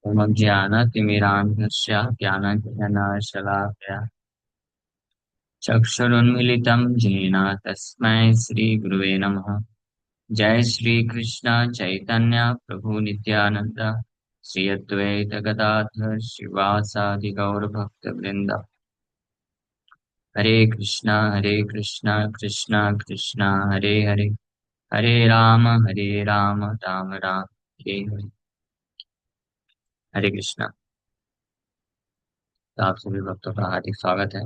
ज्ञानतिमिरान्धस्य ज्ञानाञ्जनशलाकया चक्षुरुन्मीलितं येन तस्मै श्रीगुरुवे नमः। जय श्री कृष्ण चैतन्य प्रभु नित्यानंद श्री अद्वैत गदाधर शिवासादि गौर भक्त वृंद। हरे कृष्णा कृष्णा कृष्णा हरे हरे, हरे राम राम राम हरे हरे। हरे कृष्णा। तो आप सभी भक्तों का हार्दिक स्वागत है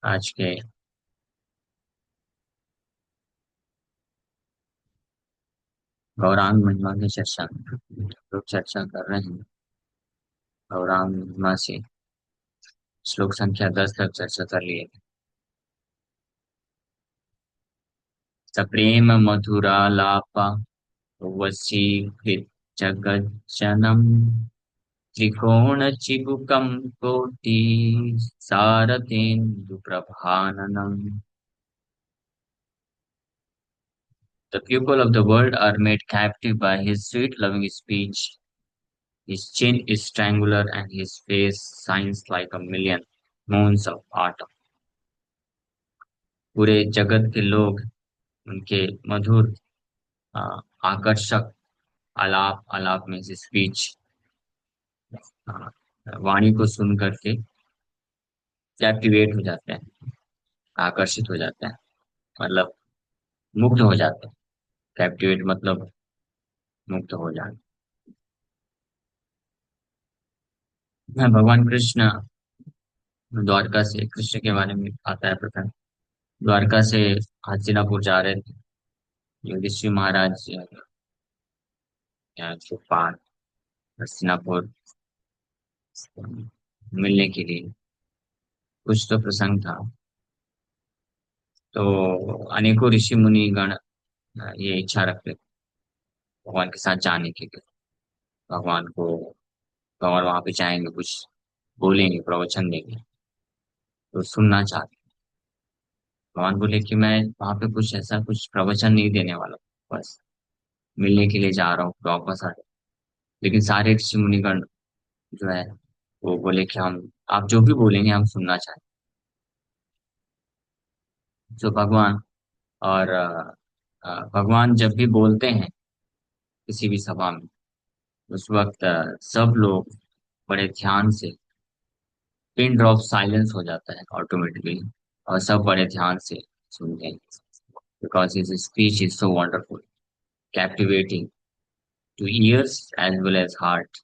आज के गौरांग महिमा की चर्चा में। हम लोग चर्चा कर रहे हैं गौरांग महिमा से श्लोक संख्या 10 तक चर्चा कर लिए। सप्रेम मधुरालापा वशीकृत जगज्जनम् त्रिकोणचिबुकं कोटि सारथेन्दुप्रभाननम्। The people of the world are made captive by his sweet loving speech. His chin is triangular and his face shines like a million moons of autumn. पूरे जगत के लोग उनके मधुर आ, आकर्षक आलाप आलाप में से स्पीच वाणी को सुन करके कैप्टिवेट हो जाते हैं, आकर्षित हो जाते हैं, मतलब मुग्ध हो जाते हैं। कैप्टिवेट मतलब मुक्त हो जाना। भगवान कृष्ण द्वारका से, कृष्ण के बारे में आता है प्रथम। द्वारका से हस्तिनापुर जा रहे थे युधिष्ठिर महाराज के पास, हस्तिनापुर मिलने के लिए। कुछ तो प्रसंग था, तो अनेकों ऋषि मुनि गण ये इच्छा रखते थे भगवान के साथ जाने के लिए। भगवान को, भगवान वहां पे जाएंगे, कुछ बोलेंगे, प्रवचन देंगे, तो सुनना चाहते। भगवान बोले कि मैं वहां पे कुछ ऐसा कुछ प्रवचन नहीं देने वाला हूँ, बस मिलने के लिए जा रहा हूँ, वापस आ रहा हूँ। लेकिन सारे ऋषि मुनिगण जो है वो बोले कि हम, आप जो भी बोलेंगे हम सुनना चाहते हैं। तो भगवान और भगवान जब भी बोलते हैं किसी भी सभा में, उस वक्त सब लोग बड़े ध्यान से, पिन ड्रॉप साइलेंस हो जाता है ऑटोमेटिकली, और सब बड़े ध्यान से सुनते हैं। Because his speech is so wonderful, captivating to ears as well as heart.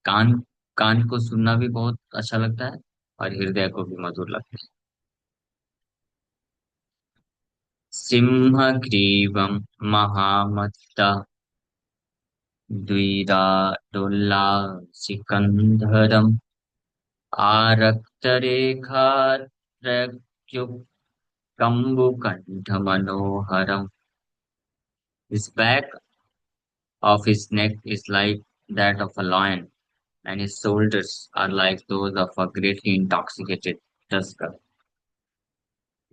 कान कान को सुनना भी बहुत अच्छा लगता है और हृदय को भी मधुर लगता है। Singh ग्रीवम महामत्ता द्विराडोल्लासिकंधरम आरक्तरेखाद्रयुक्तं कंबुकंठमनोहरम। His back of his neck is like that of a lion, and his shoulders are like those of a greatly intoxicated tusker.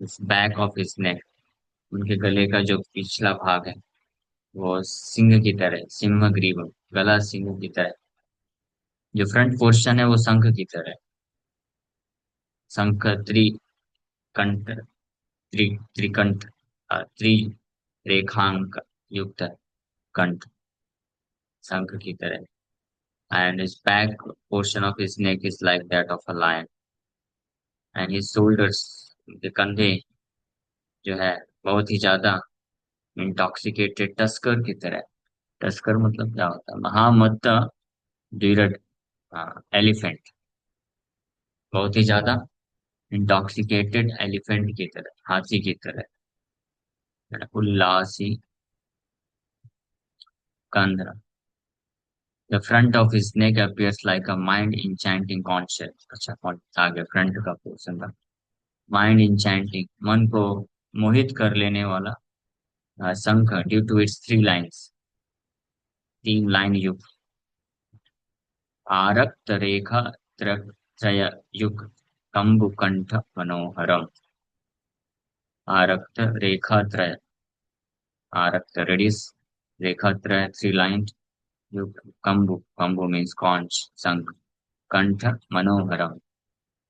His back of his neck, उनके गले का जो पिछला भाग है वो सिंह की तरह, सिंह ग्रीव, गला सिंह की तरह। जो फ्रंट पोर्शन है वो शंख की तरह है। शंख त्रिकंठ, त्रिकंठ, त्रिरेखांक युक्त कंठ, शंख की तरह। And his back portion of his neck is like that of a lion, and his shoulders, उनके कंधे जो है बहुत ही ज्यादा इंटॉक्सिकेटेड टस्कर की तरह। टस्कर मतलब क्या होता है? महामत्त द्विरड, एलिफेंट, बहुत ही ज्यादा इंटॉक्सिकेटेड एलिफेंट की तरह, हाथी की तरह। उल्लासी कंधर, the front of his neck appears like a mind enchanting concept। अच्छा, आगे फ्रंट का पोर्शन था। माइंड इंचैंटिंग, मन को मोहित कर लेने वाला शंख, due to its 3 lines, 3 line युक्त। आरक्त रेखा त्रय युग कंबुकंठ मनोहरम। आरक्त रेखा त्रय, आरक्त रेडियस, रेखात्रय, थ्री लाइन युक्त, कंबु, कंबु मीन्स कॉन्च, संक, कंठ, मनोहरम,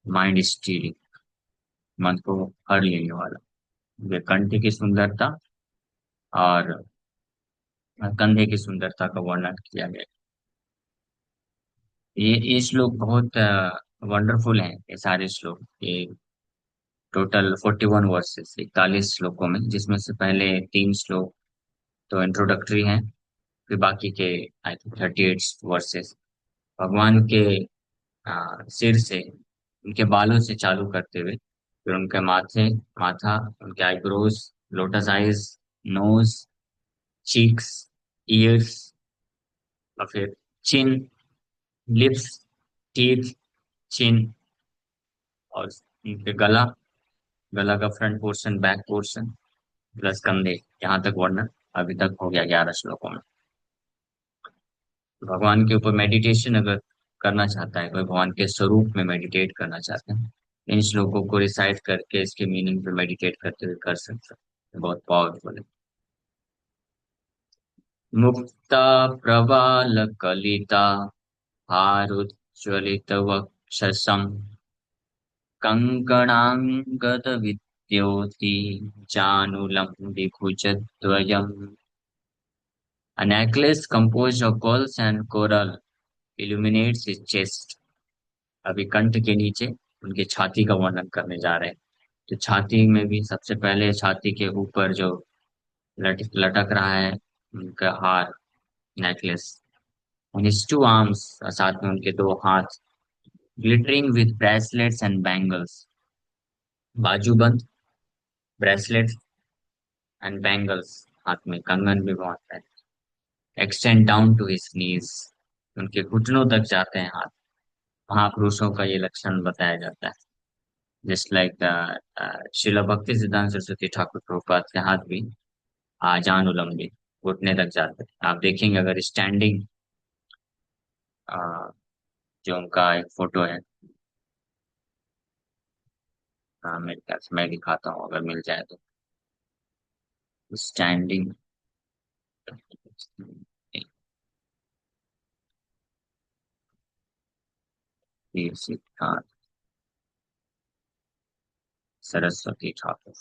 माइंड स्टीलिंग, मन को हर लेने वाला। ये कंठ की सुंदरता और कंधे की सुंदरता का वर्णन किया गया। ये श्लोक बहुत वंडरफुल है, ये सारे श्लोक। ये टोटल 41 वर्सेस, 41 श्लोकों में, जिसमें से पहले तीन श्लोक तो इंट्रोडक्टरी हैं, फिर बाकी के आई थिंक 38 वर्सेस भगवान के सिर से, उनके बालों से चालू करते हुए, फिर उनके माथा, उनके eyebrows, lotus eyes, nose, cheeks, ears, और फिर चिन, लिप्स, टीथ, चिन, और उनके गला, गला का front portion, back portion, plus कंधे, यहाँ तक वर्णन अभी तक हो गया 11 श्लोकों में। भगवान के ऊपर मेडिटेशन अगर करना चाहता है कोई, भगवान के स्वरूप में मेडिटेट करना चाहता है, इन श्लोकों को रिसाइट करके इसके मीनिंग पे मेडिटेट करते हुए कर सकता है। बहुत पावरफुल है। मुक्ता प्रवालकलिता हारुज्ज्वलित वक्षसं कङ्कणाङ्गदविद्योति चानुलम्बिभुजद्वयम्। A necklace composed of pearls and coral illuminates his chest. अभी कंठ के नीचे उनकी छाती का वर्णन करने जा रहे हैं। तो छाती में भी सबसे पहले, छाती के ऊपर जो लटक रहा है उनका हार, necklace, and his two arms, साथ में उनके दो हाथ, glittering with bracelets and bangles, बाजूबंद, ब्रेसलेट एंड बैंगल्स, हाथ में कंगन भी बहुत है, extend down to his knees, उनके घुटनों तक जाते हैं हाथ। महापुरुषों का ये लक्षण बताया जाता है। जस्ट लाइक शिला भक्ति सिद्धांत सरस्वती ठाकुर प्रभुपाद के हाथ भी आजान उलम्बे, घुटने तक जाते हैं। आप देखेंगे अगर स्टैंडिंग जो उनका एक फोटो है, मेरे ख्याल से मैं दिखाता हूँ अगर मिल जाए तो, स्टैंडिंग, सिद्धांत Saraswati Thakur.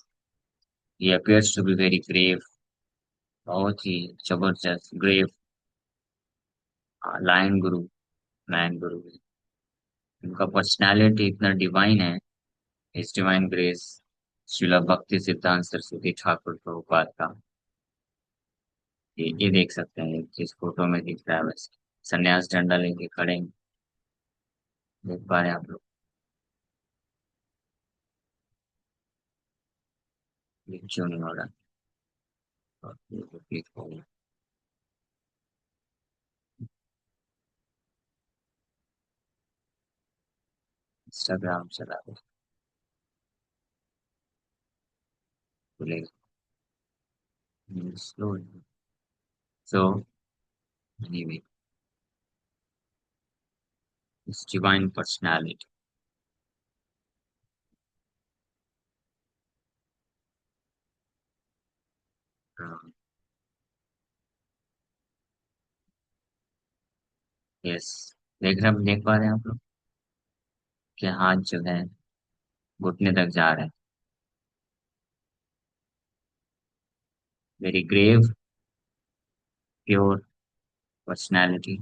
He appears to be very grave, बहुत ही जबरदस्त ग्रेव, लायन गुरु, लायन गुरु। उनका पर्सनालिटी इतना डिवाइन है, इस डिवाइन ग्रेस, श्रीला भक्ति सिद्धांत सरस्वती ठाकुर प्रभुपाद का। ये देख सकते हैं जिस फोटो में दिख रहा है वैसे, संन्यास डंडा लेके खड़े हैं, देख पा रहे हैं आप लोग। ये क्यों नहीं हो रहा? और ये तो क्लिक हो गया। इंस्टाग्राम चला दो, खुलेगा स्लो। सो एनीवे, इस डिवाइन पर्सनालिटी, यस, देख पा रहे हैं आप लोग के हाथ जो है घुटने तक जा रहे हैं। Very grave, pure personality.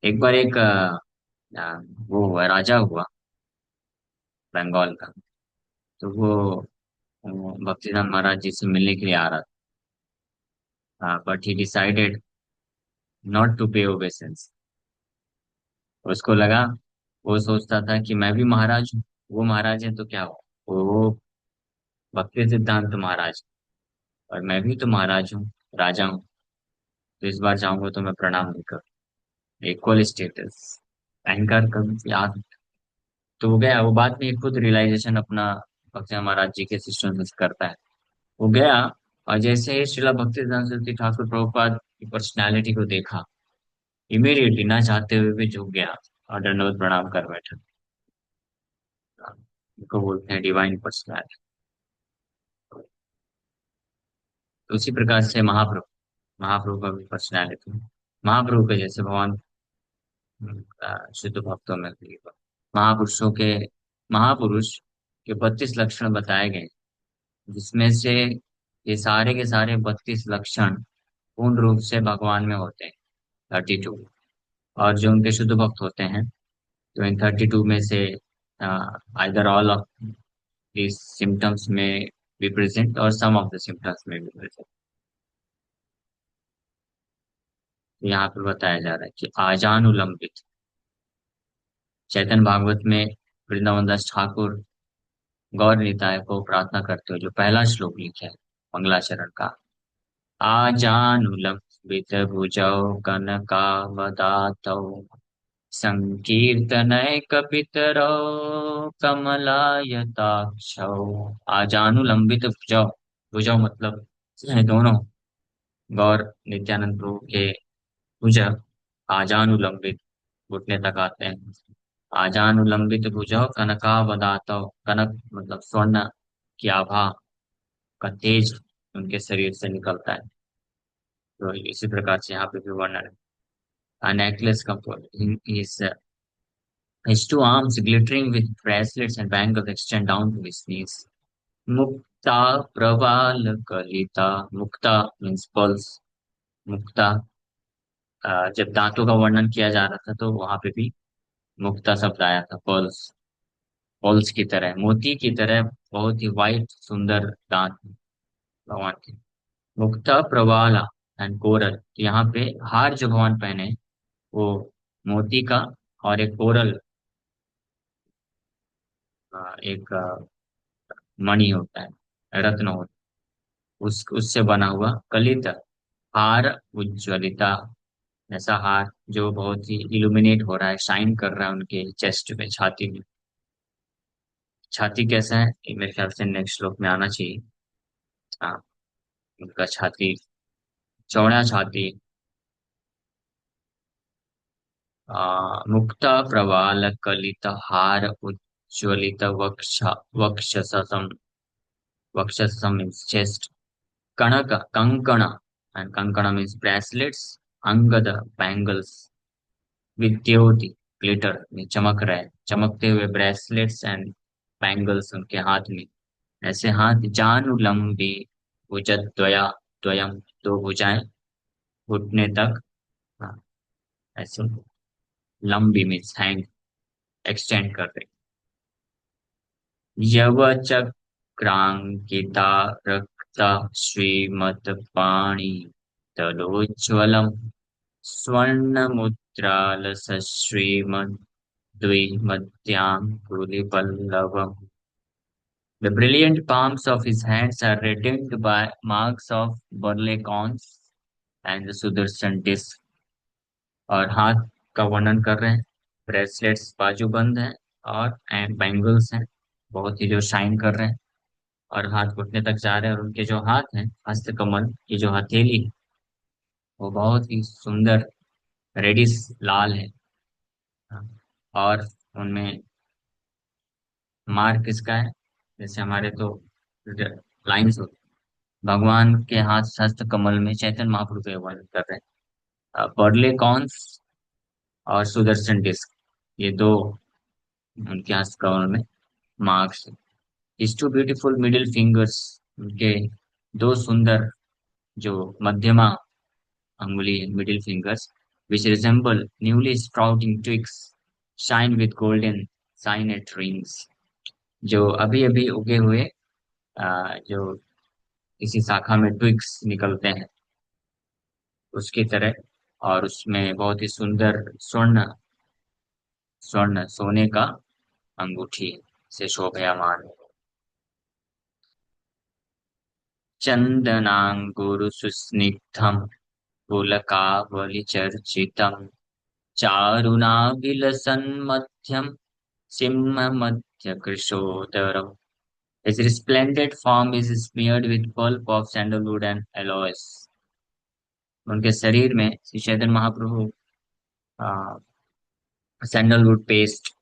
एक बार एक वो हुआ, राजा हुआ बंगाल का, तो वो भक्तिनाथ महाराज जी से मिलने के लिए आ रहा था, but he decided not to pay obeisance. उसको लगा, वो सोचता था कि मैं भी महाराज हूँ, वो महाराज है तो क्या हो, वो भक्ति सिद्धांत महाराज, और मैं भी तो महाराज हूँ, राजा हूँ, तो इस बार जाऊंगा तो मैं प्रणाम नहीं करूँ, इक्वल स्टेटस, अहंकार कभी याद। तो वो गया, वो बाद में खुद रियलाइजेशन अपना भक्ति महाराज जी के सिस्टम से करता है। वो गया, और जैसे ही श्रीला भक्तिवेदांत सरस्वती ठाकुर प्रभुपाद की पर्सनालिटी को देखा, इमीडिएटली ना चाहते हुए भी झुक गया और दंडवत प्रणाम कर बैठा। इनको बोलते हैं डिवाइन पर्सनालिटी। तो उसी प्रकार से महाप्रभु, महाप्रभु का भी पर्सनैलिटी, महाप्रभु के जैसे भगवान शुद्ध भक्तों में भी महापुरुषों के महापुरुष के 32 लक्षण बताए गए, जिसमें से ये सारे के सारे 32 लक्षण पूर्ण रूप से भगवान में होते हैं, 32। और जो उनके शुद्ध भक्त होते हैं, तो इन 32 में से either all of these symptoms may be present or some of the symptoms may be present। तो यहाँ पर बताया जा रहा है कि आजानुलंबित, चैतन्य भागवत में वृंदावन दास ठाकुर गौर निताय को प्रार्थना करते हुए जो पहला श्लोक लिखा है मंगलाचरण का, आजानुलंबित भुजौ कनकावदातौ संकीर्तनैकपितरौ कमलायताक्षौ। आजानुलंबित भुजौ, भुजौ मतलब दोनों गौर नित्यानंद प्रभु के भुजा आजानुलंबित, घुटने तक आते हैं। आजानुलंबित भुजौ कनकावदातौ, कनक मतलब स्वर्ण की आभा का तेज उनके शरीर से निकलता है। तो इसी प्रकार से यहाँ पे भी वर्णन है। Necklace composed his two arms glittering with bracelets and bangles extend down to his knees। मुक्ता प्रवाल कलिता, मुक्ता मीन्स पल्स, मुक्ता जब दांतों का वर्णन किया जा रहा था तो वहां पे भी मुक्ता शब्द आया था, पल्स, पल्स की तरह, मोती की तरह बहुत ही वाइट सुंदर दांत भगवान के। मुक्ता प्रवाला एंड कोरल, यहाँ पे हार जो भगवान पहने वो मोती का, और एक कोरल एक मणि होता है, रत्न होता है, उस उससे बना हुआ कलित हार, उज्ज्वलिता, ऐसा हार जो बहुत ही इल्यूमिनेट हो रहा है, शाइन कर रहा है उनके चेस्ट में, छाती में। छाती कैसा है ये मेरे ख्याल से नेक्स्ट श्लोक में आना चाहिए। हाँ, उनका छाती, चौड़ा छाती, मुक्ता प्रवाल कलित हार उज्ज्वलित वक्षसम, वक्षसम मीन्स चेस्ट, कणक कंकण, एंड कंकण मीन्स ब्रेसलेट्स, अंगद बैंगल्स, विद्योति ग्लिटर में चमक रहे, चमकते हुए ब्रेसलेट्स एंड बैंगल्स उनके हाथ में। ऐसे हाथ जानुलंबी भुजद्वया, द्वयम दो भुजाएं घुटने तक, हाँ, ऐसे लंबी मीन्स हैंग, एक्सटेंड कर रही। यवचक्रांकिता रक्ता श्रीमत्पाणि तलोज्ज्वलम् स्वर्णमुद्रालसश्रीमद्विमध्याङ्गुलिपल्लवम्। The brilliant palms of his hands are reddened by marks of burlicons and the Sudarshan disc। और हाथ का वर्णन कर रहे हैं, ब्रेसलेट्स बाजूबंद हैं, और एंड बैंगल्स हैं बहुत ही जो शाइन कर रहे हैं, और हाथ घुटने तक जा रहे हैं, और उनके जो हाथ हैं, हस्त कमल की जो हथेली है, वो बहुत ही सुंदर रेडिश लाल है। हाँ, और उनमें मार्क किसका है, जैसे हमारे तो लाइन्स होते हैं, भगवान के हाथ हस्त कमल में चैतन्य महाप्रभु का वर्णन कर रहे हैं। बर्ले कॉन्स और सुदर्शन डिस्क, ये दो उनके हस्त कमल में marks. His two beautiful middle fingers, उनके दो सुंदर जो मध्यमा अंगुली है, middle fingers, which resemble newly sprouting twigs shine with golden signet rings। जो अभी अभी उगे हुए जो किसी शाखा में ट्विग्स निकलते हैं उसकी तरह, और उसमें बहुत ही सुंदर स्वर्ण, स्वर्ण सोने का अंगूठी से शोभयामान। चंदनांगुरु सुस्निग्धम पुलकावलिचर्चितम् चारुणाविलसन्मध्यम सिंहमध्यकृशोदरम्। His resplendent form is smeared with pulp of sandalwood and aloes। उनके शरीर में श्री चैतन्य महाप्रभु सैंडलवुड पेस्ट,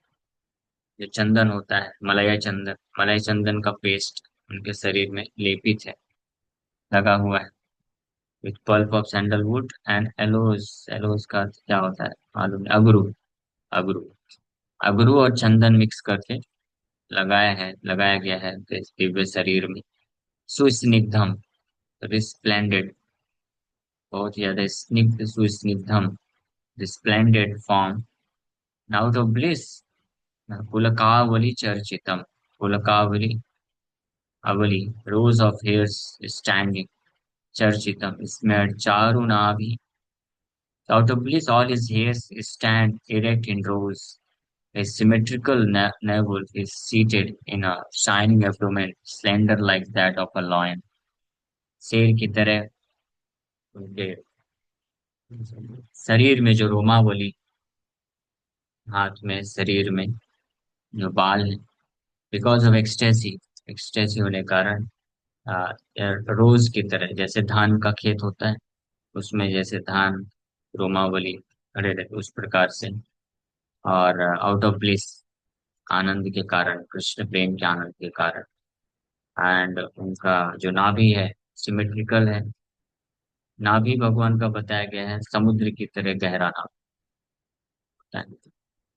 जो चंदन होता है, मलय चंदन, मलय चंदन का पेस्ट उनके शरीर में लेपित है, लगा हुआ है। With pulp of sandalwood and aloes. Aloes का अर्थ क्या होता है मालूम नहीं। अगरू। अगरू। अगरू और चंदन मिक्स करके लगाया गया है इस दिव्य शरीर में। सुस्निग्धम, रिस्प्लेंडेड, बहुत ज्यादा स्निग्ध, सुस्निग्धम, resplendent form, out of bliss, पुलकावली चर्चितम। पुलकावली, अवली, रोज ऑफ हेयर्स स्टैंडिंग, चर्चितम, इसमें चारु नाभि, out of bliss all his hairs stand erect in rows. A symmetrical navel is seated in a shining abdomen, slender like that of a lion. शेर की तरह उनके शरीर में जो रोमावली, हाथ में, शरीर में जो बाल है, बिकॉज ऑफ एक्सटेसी, एक्सटेसी होने के कारण रोज की तरह, जैसे धान का खेत होता है उसमें जैसे धान रोमावली खड़े रहते उस प्रकार से। और आउट ऑफ ब्लिस, आनंद के कारण, कृष्ण प्रेम के आनंद के कारण। एंड उनका जो नाभि है सिमेट्रिकल है। नाभि भगवान का बताया गया है समुद्र की तरह गहरा नाभि होता है।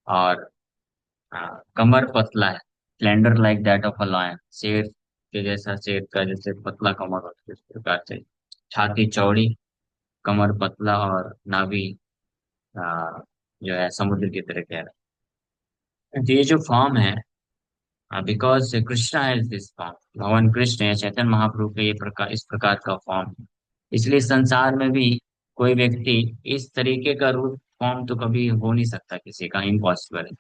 और कमर पतला है, slender like that of a lion, शेर के जैसा, शेर का जैसे पतला कमर होता है उस प्रकार से। छाती चौड़ी, कमर पतला, और नाभि आ, जो है समुद्र की तरह गहरा। तो ये जो फॉर्म है, because Krishna has this form, भगवान कृष्ण है, चैतन्य महाप्रभु का ये प्रकार, इस प्रकार का फॉर्म है। इसलिए संसार में भी कोई व्यक्ति इस तरीके का रूप फॉर्म तो कभी हो नहीं सकता, किसी का इम्पॉसिबल है।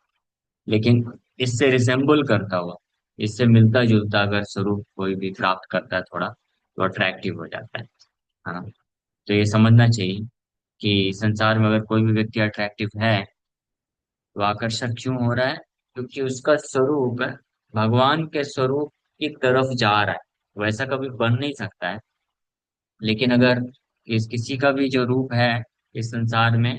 लेकिन इससे रिसेम्बल करता हुआ, इससे मिलता जुलता अगर स्वरूप कोई भी प्राप्त करता है थोड़ा, तो अट्रैक्टिव हो जाता है। हाँ, तो ये समझना चाहिए कि संसार में अगर कोई भी व्यक्ति अट्रैक्टिव है, तो आकर्षक क्यों हो रहा है? क्योंकि उसका स्वरूप भगवान के स्वरूप की तरफ जा रहा है। वैसा कभी बन नहीं सकता है। लेकिन अगर किसी का भी जो रूप है इस संसार में,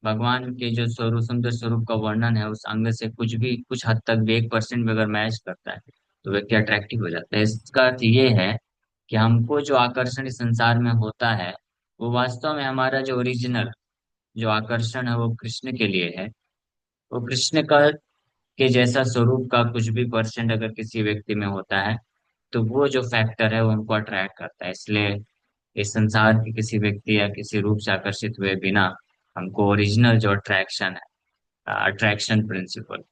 भगवान के जो स्वरूप, सुंदर स्वरूप का वर्णन है, उस अंग से कुछ भी, कुछ हद तक भी 1% भी अगर मैच करता है, तो व्यक्ति अट्रैक्टिव हो जाता है। इसका अर्थ ये है कि हमको जो आकर्षण इस संसार में होता है, वो वास्तव में हमारा जो ओरिजिनल जो आकर्षण है वो कृष्ण के लिए है। वो कृष्ण का के जैसा स्वरूप का कुछ भी परसेंट अगर किसी व्यक्ति में होता है, तो वो जो फैक्टर है वो हमको अट्रैक्ट करता है। इसलिए इस संसार के किसी व्यक्ति या किसी रूप से आकर्षित हुए बिना हमको ओरिजिनल जो अट्रैक्शन है, attraction principle,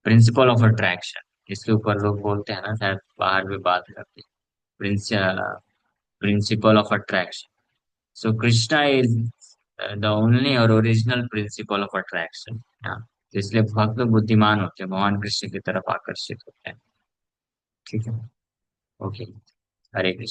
principle of attraction, इसके ऊपर लोग बोलते हैं ना, शायद बाहर भी बात करते हैं, principal of attraction. So Krishna is the only और ओरिजिनल प्रिंसिपल ऑफ अट्रैक्शन। तो इसलिए भक्त लोग बुद्धिमान होते हैं, भगवान कृष्ण की तरफ आकर्षित होते हैं। ठीक है। ओके। हरे कृष्ण।